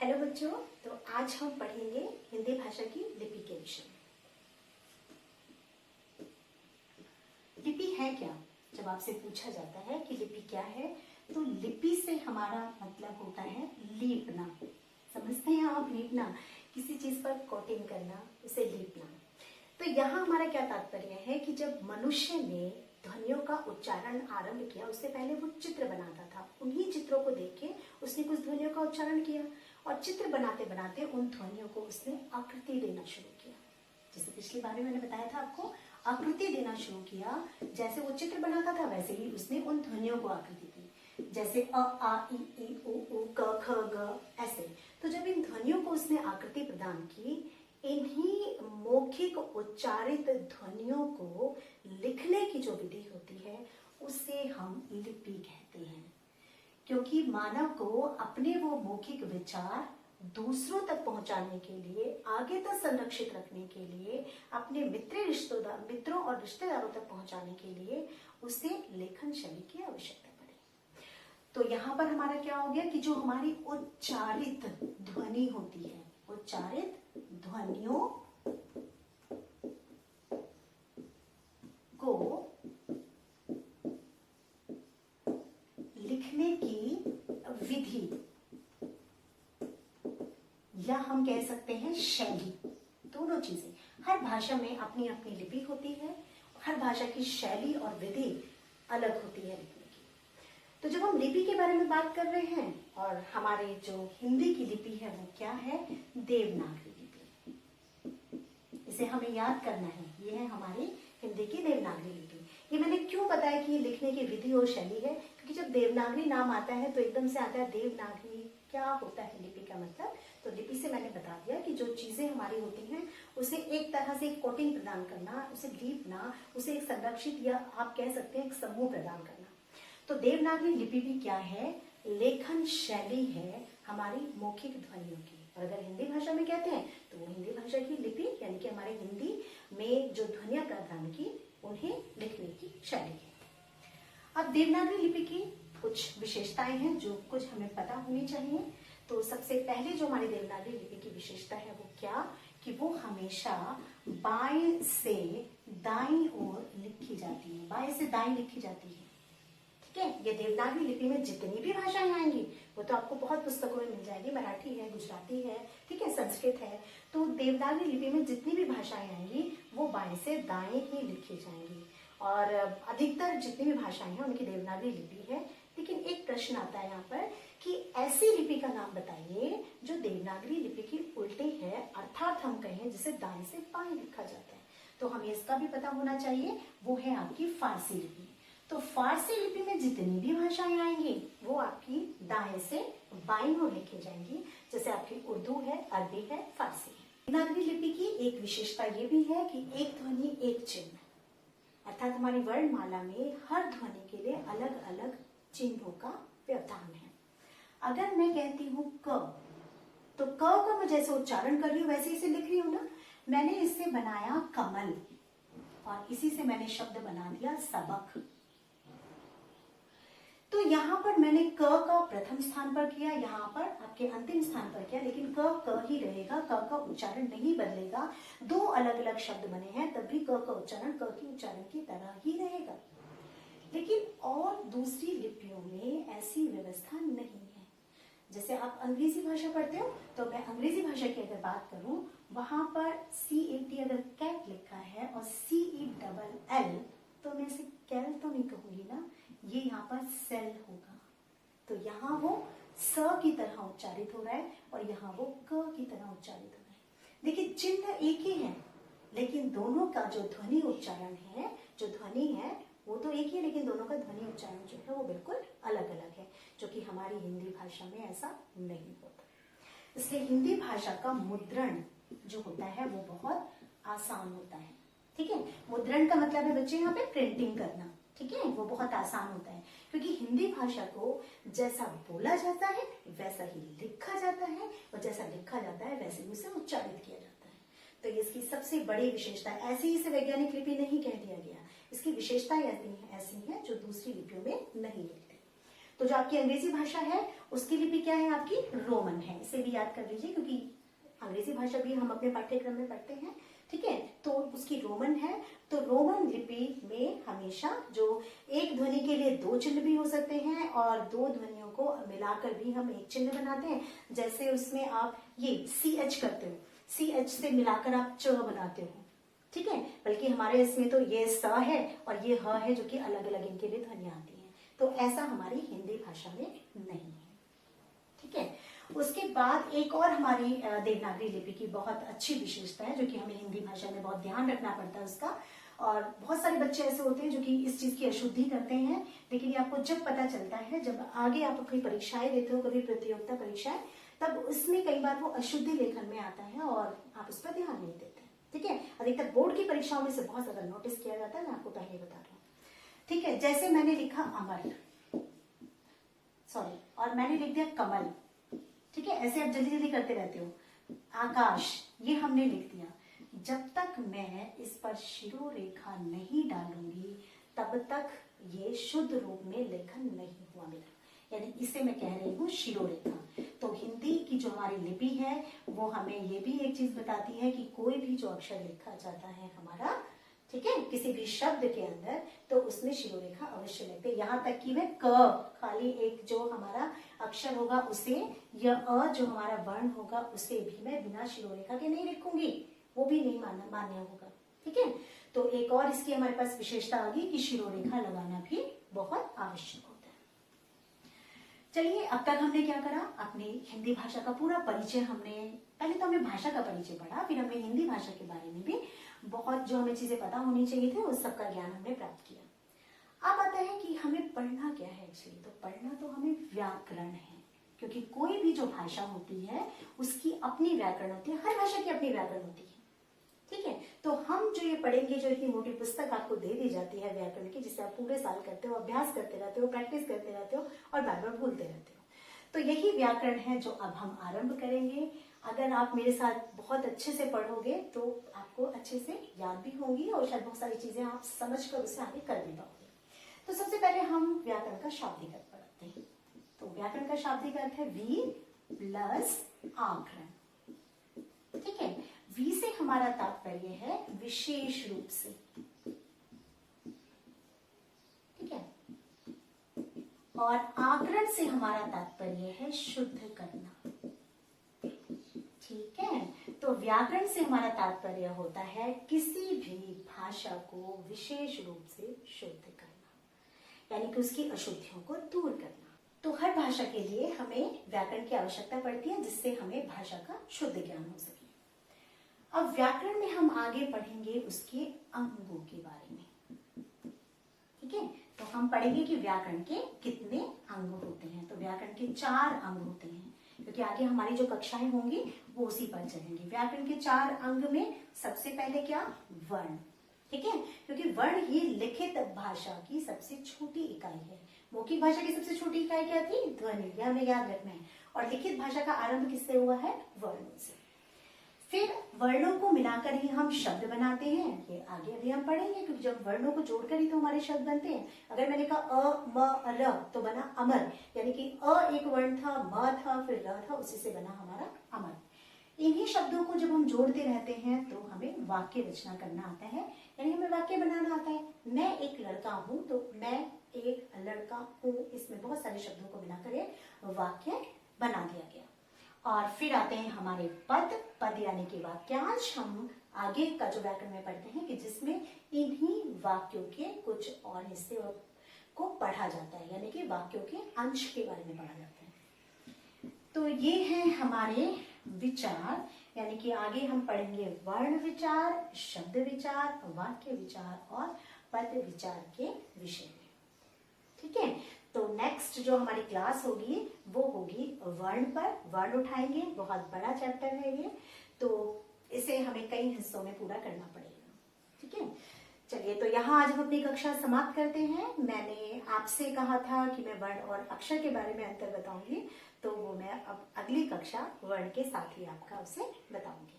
Hello बच्चों, तो आज हम पढ़ेंगे हिंदी भाषा की लिपि के विषय में। लिपि है क्या? जब आपसे पूछा जाता है कि लिपि क्या है, तो लिपि से हमारा मतलब होता है लीपना। समझते हैं आप? लीपना, किसी चीज पर कोटिंग करना, उसे लीपना। तो यहाँ हमारा क्या तात्पर्य है कि जब मनुष्य ने ध्वनियों का उच्चारण आरंभ किया, उससे पहले वो चित्र बनाता था। उन्हीं चित्रों को देख के उसने कुछ ध्वनियों का उच्चारण किया और चित्र बनाते बनाते उन ध्वनियों को उसने आकृति देना शुरू किया। जैसे पिछली बार में मैंने बताया था आपको, आकृति देना शुरू किया। जैसे वो चित्र बनाता था वैसे ही उसने उन ध्वनियों को आकृति दी, जैसे अ आ इ ई उ ऊ क ख ग ऐसे। तो जब इन ध्वनियों को उसने आकृति प्रदान की, इन्हीं मौखिक उच्चारित ध्वनियों को लिखने की जो विधि होती है उसे हम लिपि कहते हैं। क्योंकि मानव को अपने वो मौखिक विचार दूसरों तक पहुंचाने के लिए, आगे तक संरक्षित रखने के लिए, अपने मित्रों और रिश्तेदारों तक पहुंचाने के लिए उसे लेखन शैली की आवश्यकता पड़ी। तो यहाँ पर हमारा क्या हो गया कि जो हमारी उच्चारित ध्वनि होती है, उच्चारित ध्वनियों को लिखने की विधि, या हम कह सकते हैं शैली, दोनों चीजें। हर भाषा में अपनी अपनी लिपि होती है, हर भाषा की शैली और विधि अलग होती है लिखने की। तो जब हम लिपि के बारे में बात कर रहे हैं, और हमारे जो हिंदी की लिपि है वो क्या है? देवनागरी लिपि। इसे हमें याद करना है, ये है हमारी हिंदी की देवनागरी लिपि। ये मैंने क्यों बताया कि ये लिखने की विधि और शैली है? क्योंकि जब देवनागरी नाम आता है तो एकदम से आता है देवनागरी, क्या होता है लिपि का मतलब। तो लिपि से मैंने बता दिया कि जो चीजें हमारी होती हैं उसे एक तरह से कोटिंग प्रदान करना, उसे लीपना, उसे एक संरक्षित या आप कह सकते हैं एक समूह प्रदान करना। तो देवनागरी लिपि भी क्या है? लेखन शैली है हमारी मौखिक ध्वनियों की। और अगर हिंदी भाषा में कहते हैं तो वो हिंदी भाषा की लिपि, यानी कि हमारे हिंदी में जो ध्वनियां प्रदान की उन्हें लिखने की शैली है। अब देवनागरी लिपि की कुछ विशेषताएं हैं जो कुछ हमें पता होनी चाहिए। तो सबसे पहले जो हमारी देवनागरी लिपि की विशेषता है वो क्या, कि वो हमेशा बाएं से दाईं ओर लिखी जाती है, बाएं से दाईं लिखी जाती है। ठीक है, ये देवनागरी लिपि में जितनी भी भाषाएं आएंगी वो तो आपको बहुत पुस्तकों में मिल जाएगी, मराठी है, गुजराती है, ठीक है, संस्कृत है। तो देवनागरी लिपि में जितनी भी भाषाएं आएंगी वो बाएं से दाएं ही लिखी जाएंगी। और अधिकतर जितनी भी भाषाएं हैं उनकी देवनागरी लिपि है। लेकिन एक प्रश्न आता है यहाँ पर कि ऐसी लिपि का नाम बताइए जो देवनागरी लिपि की उल्टी है, अर्थात हम कहें जिसे दाएं से बाएं लिखा जाता है। तो हमें इसका भी पता होना चाहिए, वो है आपकी फारसी लिपि। तो फारसी लिपि में जितनी भी भाषाएं आएंगी वो आपकी दाएं से बाईं ओर लिखी जाएंगी, जैसे आपकी उर्दू है, अरबी है, फारसी है। देवनागरी लिपि की एक विशेषता ये भी है कि एक ध्वनि एक चिन्ह, अर्थात हमारी वर्णमाला में हर ध्वनि के लिए अलग अलग चिन्हों का व्यवधान है। अगर मैं कहती हूँ क, तो क का मैं जैसे उच्चारण कर रही हूँ वैसे इसे लिख रही हूँ ना। मैंने इससे बनाया कमल और इसी से मैंने शब्द बना दिया सबक। तो यहाँ पर मैंने क का प्रथम स्थान पर किया, यहाँ पर आपके अंतिम स्थान पर किया, लेकिन क ही रहेगा, क का उच्चारण नहीं बदलेगा। दो अलग अलग शब्द बने हैं तब भी क का उच्चारण क के उच्चारण की तरह ही रहेगा। लेकिन और दूसरी लिपियों में ऐसी व्यवस्था नहीं है। जैसे आप अंग्रेजी भाषा पढ़ते हो, तो मैं अंग्रेजी भाषा की अगर बात करूं, वहां पर CAT अगर कैट लिखा है और CELL, तो मैं इसे कैल तो नहीं कहूंगी ना, ये यहाँ पर सेल होगा। तो यहाँ वो स की तरह उच्चारित हो रहा है और यहाँ वो क की तरह उच्चारित हो रहा है। देखिए चिन्ह एक ही है, लेकिन दोनों का जो ध्वनि उच्चारण है, जो ध्वनि है वो तो एक ही है, लेकिन दोनों का ध्वनि उच्चारण जो है वो बिल्कुल अलग अलग है, जो कि हमारी हिंदी भाषा में ऐसा नहीं होता। इसलिए हिंदी भाषा का मुद्रण जो होता है वो बहुत आसान होता है। ठीक है, मुद्रण का मतलब है बच्चे यहाँ पे प्रिंटिंग करना। ठीक है, वो बहुत आसान होता है क्योंकि हिंदी भाषा को जैसा बोला जाता है वैसा ही लिखा जाता है, और जैसा लिखा जाता है वैसे ही उसे उच्चारित किया जाता है। तो ये इसकी सबसे बड़ी विशेषता है। ऐसे ही इसे वैज्ञानिक लिपि नहीं कह दिया गया, इसकी विशेषताएं ऐसी हैं जो दूसरी लिपियों में नहीं मिलती। तो जो आपकी अंग्रेजी भाषा है उसकी लिपि क्या है, आपकी रोमन है। इसे भी याद कर लीजिए क्योंकि अंग्रेजी भाषा भी हम अपने पाठ्यक्रम में पढ़ते हैं, ठीक है। तो उसकी रोमन है। तो रोमन लिपि में हमेशा जो एक ध्वनि के लिए दो चिन्ह भी हो सकते हैं और दो ध्वनियों को मिलाकर भी हम एक चिन्ह बनाते हैं। जैसे उसमें आप ये CH करते हो, CH से मिलाकर आप च बनाते हो, ठीक है। बल्कि हमारे इसमें तो ये स है और ये ह है, जो कि अलग अलग इनके लिए ध्वनियां आती हैं। तो ऐसा हमारी हिंदी भाषा में नहीं है, ठीक है। उसके बाद एक और हमारी देवनागरी लिपि की बहुत अच्छी विशेषता है, जो कि हमें हिंदी भाषा में बहुत ध्यान रखना पड़ता है उसका। और बहुत सारे बच्चे ऐसे होते हैं जो कि इस चीज की अशुद्धि करते हैं, लेकिन ये आपको जब पता चलता है, जब आगे आप अपनी परीक्षाएं देते हो, कभी प्रतियोगिता परीक्षाएं, तब उसमें कई बार वो अशुद्धि लेखन में आता है और आप उस पर ध्यान नहीं देते, ठीक है। अधिकतर बोर्ड की परीक्षाओं में से बहुत ज्यादा नोटिस किया जाता है, मैं आपको पहले बता रहा हूँ, ठीक है। जैसे मैंने लिखा अमर, सॉरी, और मैंने लिख दिया कमल, ठीक है। ऐसे आप जल्दी जल्दी करते रहते हो। आकाश, ये हमने लिख दिया। जब तक मैं इस पर शिरोरेखा नहीं डालूंगी तब तक ये शुद्ध रूप में लेखन नहीं हुआ मेरा, यानी इसे मैं कह रही हूँ शिरोरेखा। तो हिंदी की जो हमारी लिपि है वो हमें ये भी एक चीज बताती है कि कोई भी जो अक्षर लिखा जाता है हमारा, ठीक है, किसी भी शब्द के अंदर, तो उसमें शिरोरेखा अवश्य लगती है। यहाँ तक कि मैं क, खाली एक जो हमारा अक्षर होगा उसे, या अ जो हमारा वर्ण होगा उसे भी मैं बिना शिरोरेखा के नहीं लिखूंगी, वो भी नहीं मान्य होगा, ठीक है। तो एक और इसकी हमारे पास विशेषता आ गई कि शिरोरेखा लगाना भी बहुत आवश्यक होता है। चलिए, अब तक हमने क्या करा, अपनी हिंदी भाषा का पूरा परिचय हमने, पहले तो हमने भाषा का परिचय पढ़ा, फिर हमने हिंदी भाषा के बारे में भी बहुत जो हमें चीजें पता होनी चाहिए थे उस सबका ज्ञान हमने प्राप्त किया। अब आता है कि हमें पढ़ना क्या है एक्चुअली। तो पढ़ना तो हमें व्याकरण है, क्योंकि कोई भी जो भाषा होती है उसकी अपनी व्याकरण होती है, हर भाषा की अपनी व्याकरण होती है, ठीक है। तो हम जो ये पढ़ेंगे, जो इतनी मोटी पुस्तक आपको दे दी जाती है व्याकरण की, जिसे आप पूरे साल करते हो, अभ्यास करते रहते हो, प्रैक्टिस करते रहते हो और बार बार भूलते रहते हो, तो यही व्याकरण है जो अब हम आरंभ करेंगे। अगर आप मेरे साथ बहुत अच्छे से पढ़ोगे तो आपको अच्छे से याद भी होंगी और शायद बहुत सारी चीजें आप समझकर उसे आगे कर भी पाओगे। तो सबसे पहले हम व्याकरण का शाब्दिक अर्थ पढ़ते हैं। तो व्याकरण का शाब्दिक अर्थ है वी प्लस आकरण, ठीक है। वी से हमारा तात्पर्य है विशेष रूप से, ठीक है, और आकरण से हमारा तात्पर्य है शुद्ध करना, ठीक है। तो व्याकरण से हमारा तात्पर्य होता है किसी भी भाषा को विशेष रूप से शुद्ध करना, यानी कि उसकी अशुद्धियों को दूर करना। तो हर भाषा के लिए हमें व्याकरण की आवश्यकता पड़ती है, जिससे हमें भाषा का शुद्ध ज्ञान हो सके। अब व्याकरण में हम आगे पढ़ेंगे उसके अंगों के बारे में, ठीक है। तो हम पढ़ेंगे कि व्याकरण के कितने अंग होते हैं। तो व्याकरण के 4 अंग होते हैं, क्योंकि आगे हमारी जो कक्षाएं होंगी वो उसी पर चलेंगी। व्याकरण के 4 अंग में सबसे पहले क्या, वर्ण, ठीक है, क्योंकि वर्ण ही लिखित भाषा की सबसे छोटी इकाई है। मौखिक भाषा की सबसे छोटी इकाई क्या थी, ध्वनि, यह हमें याद रखना है। और लिखित भाषा का आरंभ किससे हुआ है, वर्णों से। फिर वर्णों को मिलाकर ही हम शब्द बनाते हैं, ये आगे अभी हम पढ़ेंगे, क्योंकि जब वर्णों को जोड़कर ही तो हमारे शब्द बनते हैं। अगर मैंने कहा अ म र तो बना अमर, यानी कि अ एक वर्ण था, म था, फिर र था, उसी से बना हमारा अमर। इन्हीं शब्दों को जब हम जोड़ते रहते हैं तो हमें वाक्य रचना करना आता है, यानी हमें वाक्य बनाना आता है। मैं एक लड़का हूं, तो मैं एक लड़का हूं, इसमें बहुत सारे शब्दों को मिलाकर एक वाक्य बना दिया गया। और फिर आते हैं हमारे पद, पद यानी कि वाक्यांश। हम आगे का जो व्याकरण में पढ़ते हैं कि जिसमें इन्हीं वाक्यों के कुछ और हिस्से को पढ़ा जाता है, यानी कि वाक्यों के अंश के बारे में पढ़ा जाता है। तो ये है हमारे विचार, यानी कि आगे हम पढ़ेंगे वर्ण विचार, शब्द विचार, वाक्य विचार और पद विचार के विषय में, ठीक है। तो नेक्स्ट जो हमारी क्लास होगी वो होगी वर्ण पर। वर्ण उठाएंगे, बहुत बड़ा चैप्टर है ये, तो इसे हमें कई हिस्सों में पूरा करना पड़ेगा, ठीक है। चलिए, तो यहाँ आज हम अपनी कक्षा समाप्त करते हैं। मैंने आपसे कहा था कि मैं वर्ण और अक्षर के बारे में अंतर बताऊंगी, तो वो मैं अब अगली कक्षा वर्ण के साथ ही आपका उसे बताऊंगी।